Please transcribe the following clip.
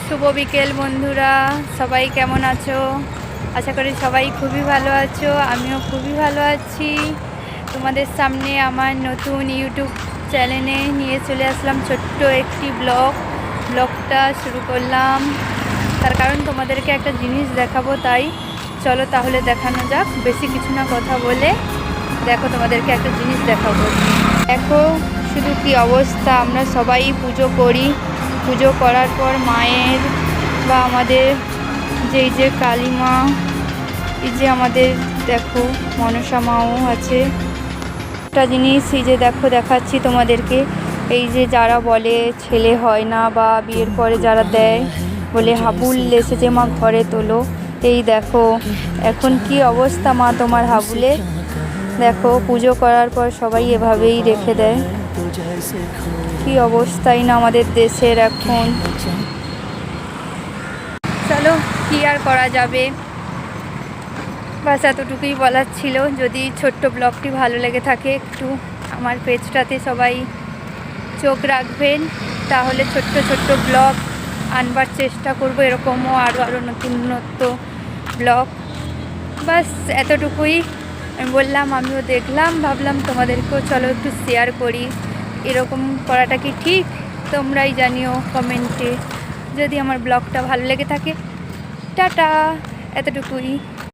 শুভ বিকেল বন্ধুরা, সবাই কেমন আছো? আশা করি সবাই খুবই ভালো আছো, আমিও খুবই ভালো আছি। তোমাদের সামনে আমার নতুন ইউটিউব চ্যানেলে নিয়ে চলে আসলাম ছোট্ট একটি ব্লগটা শুরু করলাম। তার কারণ তোমাদেরকে একটা জিনিস দেখাবো, তাই চলো তাহলে দেখানো যাক। বেশি কিছু না কথা বলে, দেখো তোমাদেরকে একটা জিনিস দেখাবো। দেখো শুধু কি অবস্থা, আমরা সবাই পুজো করি। পুজো করার পর মায়ের বা আমাদের যে কালী মা, এই যে আমাদের দেখো মনসা মাও আছে। একটা জিনিস এই যে দেখো দেখাচ্ছি তোমাদেরকে, এই যে যারা বলে ছেলে হয় না বা বিয়ের পরে যারা দেয় বলে হাবুল এসেছে মা ঘরে তোলো, এই দেখো এখন কি অবস্থা মা তোমার হাবুলে। দেখো পুজো করার পর সবাই এভাবেই রেখে দেয়। কি অবস্থাই না আমাদের দেশের এখন। চলো কি আর করা যাবে, বাস এতটুকুই বলার ছিল। যদি ছোট্ট ব্লগটি ভালো লেগে থাকে, একটু আমার পেজটাতে সবাই চোখ রাখবেন, তাহলে ছোট্ট ছোট্ট ব্লগ আনবার চেষ্টা করব, এরকমও আরও নতুন ব্লগ। বাস এতটুকুই আমি বললাম, আমিও দেখলাম, ভাবলাম তোমাদেরকেও চলো একটু শেয়ার করি। এরকম করাটা কি ঠিক? তোমরাই জানিও কমেন্টে। যদি আমার ব্লগটা ভালো লেগে থাকে, টাটা, এতটুকুই।